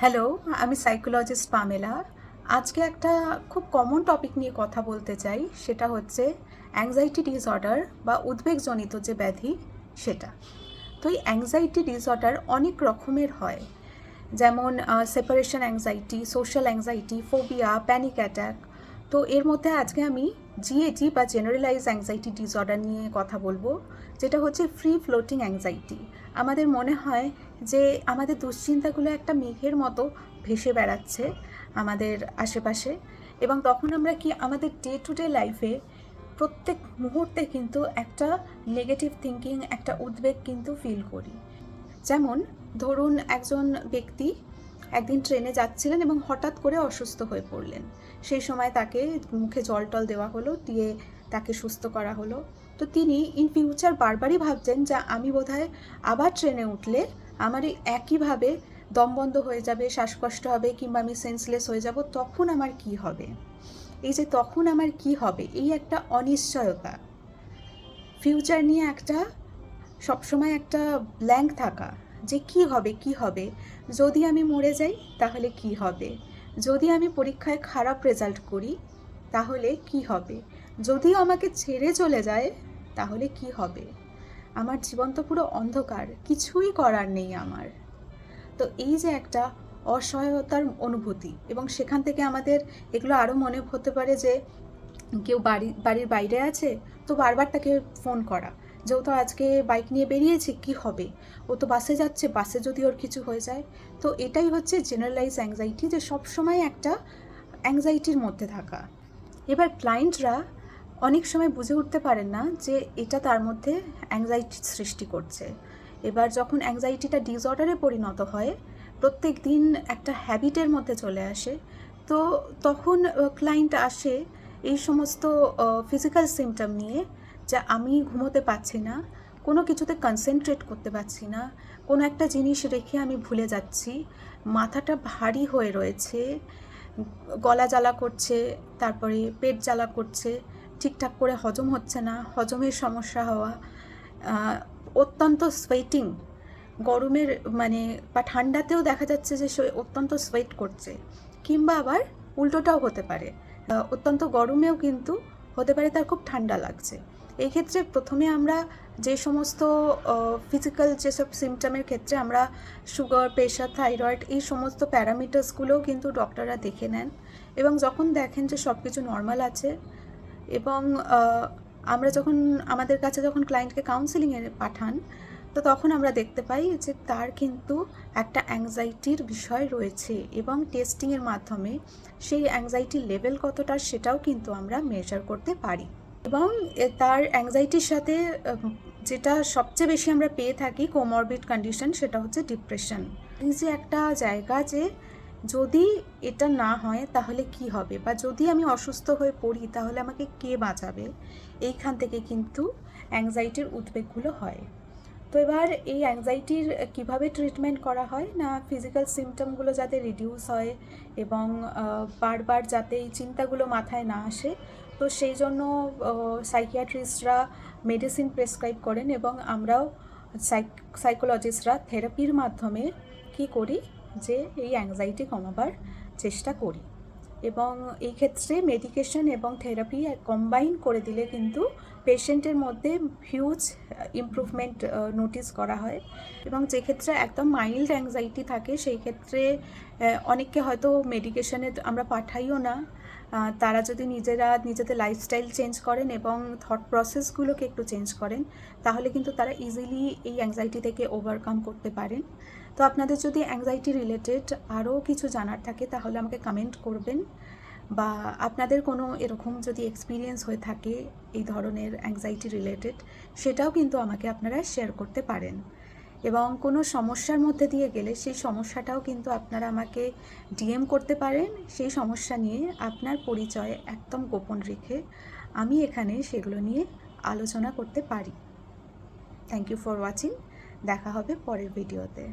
Hello, আমি psychologist Pamela. আজকে একটা খুব কমন টপিক নিয়ে কথা বলতে চাই, সেটা হচ্ছে অ্যাংজাইটি ডিসঅর্ডার বা উদ্বেগজনিত যে ব্যাধি সেটা। তো এই অ্যাংজাইটি ডিসঅর্ডার অনেক রকমের হয়, যেমন separation anxiety, social anxiety, phobia, panic attack. তো এর মধ্যে আজকে আমি জিএটি বা জেনারেলাইজ অ্যাংজাইটি ডিসঅর্ডার নিয়ে কথা বলবো, যেটা হচ্ছে ফ্রি ফ্লোটিং অ্যাংজাইটি। আমাদের মনে হয় যে আমাদের দুশ্চিন্তাগুলো একটা মেঘের মতো ভেসে বেড়াচ্ছে আমাদের আশেপাশে, এবং তখন আমরা কি আমাদের ডে টু ডে লাইফে প্রত্যেক মুহূর্তে কিন্তু একটা নেগেটিভ থিঙ্কিং, একটা উদ্বেগ কিন্তু ফিল করি। যেমন ধরুন, একজন ব্যক্তি একদিন ট্রেনে যাচ্ছিলেন এবং হঠাৎ করে অসুস্থ হয়ে পড়লেন। সেই সময় তাকে মুখে জল টল দেওয়া হলো, দিয়ে তাকে সুস্থ করা হলো। তো তিনি ইন ফিউচার বারবারই ভাবছেন যে আমি বোধহয় আবার ট্রেনে উঠলে আমার এই একইভাবে দম বন্ধ হয়ে যাবে, শ্বাসকষ্ট হবে, কিংবা আমি সেন্সলেস হয়ে যাব, তখন আমার কি হবে। এই যে তখন আমার কি হবে, এই একটা অনিশ্চয়তা, ফিউচার নিয়ে একটা সবসময় একটা ব্ল্যাঙ্ক থাকা, যে কি হবে কি হবে, যদি আমি মরে যাই তাহলে কি হবে, যদি আমি পরীক্ষায় খারাপ রেজাল্ট করি তাহলে কি হবে, যদিও আমাকে ছেড়ে চলে যায় তাহলে কি হবে, আমার জীবন তো পুরো অন্ধকার, কিছুই করার নেই আমার। তো এই যে একটা অসহায়তার অনুভূতি, এবং সেখান থেকে আমাদের এগুলো আরও মনে হতে পারে যে কেউ বাড়ির বাইরে আছে, তো বারবার তাকে ফোন করা, যেহেতু আজকে বাইক নিয়ে বেরিয়েছি কি হবে, ও তো বাসে যাচ্ছে, বাসে যদি ওর কিছু হয়ে যায়। তো এটাই হচ্ছে জেনারেলাইজ অ্যাংজাইটি, যে সবসময় একটা অ্যাংজাইটির মধ্যে থাকা। এবার ক্লায়েন্টরা অনেক সময় বুঝে উঠতে পারেন না যে এটা তার মধ্যে অ্যাংজাইটি সৃষ্টি করছে। এবার যখন অ্যাংজাইটিটা ডিসঅর্ডারে পরিণত হয়, প্রত্যেক দিন একটা হ্যাবিটের মধ্যে চলে আসে, তো তখন ক্লায়েন্ট আসে এই সমস্ত ফিজিক্যাল সিমটম নিয়ে, যে আমি ঘুমোতে পারছি না, কোনো কিছুতে কনসেন্ট্রেট করতে পারছি না, কোনো একটা জিনিস রেখে আমি ভুলে যাচ্ছি, মাথাটা ভারী হয়ে রয়েছে, গলা জ্বালা করছে, তারপরে পেট জ্বালা করছে, ঠিকঠাক করে হজম হচ্ছে না, হজমের সমস্যা হওয়া, অত্যন্ত সোয়েটিং, গরমের মানে বা ঠান্ডাতেও দেখা যাচ্ছে যে সে অত্যন্ত সোয়েট করছে, কিংবা আবার উল্টোটাও হতে পারে, অত্যন্ত গরমেও কিন্তু হতে পারে তার খুব ঠান্ডা লাগছে। এই ক্ষেত্রে প্রথমে আমরা যে সমস্ত ফিজিক্যাল যেসব সিমটমের ক্ষেত্রে আমরা সুগার, প্রেশার, থাইরয়েড, এই সমস্ত প্যারামিটার্সগুলোও কিন্তু ডক্টররা দেখে নেন, এবং যখন দেখেন যে সব কিছু নর্মাল আছে, এবং আমরা যখন আমাদের কাছে যখন ক্লায়েন্টকে কাউন্সেলিংয়ে পাঠান, তো তখন আমরা দেখতে পাই যে তার কিন্তু একটা অ্যাংজাইটির বিষয় রয়েছে, এবং টেস্টিংয়ের মাধ্যমে সেই অ্যাংজাইটির লেভেল কতটা সেটাও কিন্তু আমরা মেজার করতে পারি। এবং তার অ্যাংজাইটির সাথে যেটা সবচেয়ে বেশি আমরা পেয়ে থাকি কোমরবিড কন্ডিশন, সেটা হচ্ছে ডিপ্রেশন। এই যে একটা জায়গা যে যদি এটা না হয় তাহলে কি হবে, বা যদি আমি অসুস্থ হয়ে পড়ি তাহলে আমাকে কে বাঁচাবে, এইখান থেকে কিন্তু অ্যাংজাইটির উদ্বেগগুলো হয়। তো এবার এই অ্যাংজাইটির কিভাবে ট্রিটমেন্ট করা হয় না, ফিজিক্যাল সিমটমগুলো যাতে রিডিউস হয়, এবং বারবার যাতে এই চিন্তাগুলো মাথায় না আসে, তো সেই জন্য সাইকিয়াট্রিস্টরা মেডিসিন প্রেসক্রাইব করেন, এবং আমরাও সাইকোলজিস্টরা থেরাপির মাধ্যমে কি করি, যে এই অ্যাংজাইটি কমাবার চেষ্টা করি। এবং এই ক্ষেত্রে মেডিকেশন এবং থেরাপি কম্বাইন করে দিলে কিন্তু পেশেন্টের মধ্যে হিউজ ইমপ্রুভমেন্ট নোটিস করা হয়। এবং যে ক্ষেত্রে একদম মাইল্ড অ্যাংজাইটি থাকে, সেই ক্ষেত্রে অনেককে হয়তো মেডিকেশনে আমরা পাঠাইও না, তারা যদি নিজেদের লাইফস্টাইল চেঞ্জ করেন এবং থট প্রসেসগুলোকে একটু চেঞ্জ করেন, তাহলে কিন্তু তারা ইজিলি এই অ্যাংজাইটি থেকে ওভারকাম করতে পারেন। তো আপনাদের যদি অ্যাংজাইটি রিলেটেড আরও কিছু জানার থাকে তাহলে আমাকে কমেন্ট করবেন, বা আপনাদের কোনো এরকম যদি এক্সপিরিয়েন্স হয়ে থাকে এই ধরনের অ্যাংজাইটি রিলেটেড, সেটাও কিন্তু আমাকে আপনারা শেয়ার করতে পারেন। এবং কোনো সমস্যার মধ্যে দিয়ে গেলে সেই সমস্যাটাও কিন্তু আপনারা আমাকে ডিএম করতে পারেন, সেই সমস্যা নিয়ে আপনার পরিচয় একদম গোপন রেখে আমি এখানে সেগুলো নিয়ে আলোচনা করতে পারি। Thank you for watching. দেখা হবে পরের ভিডিওতে।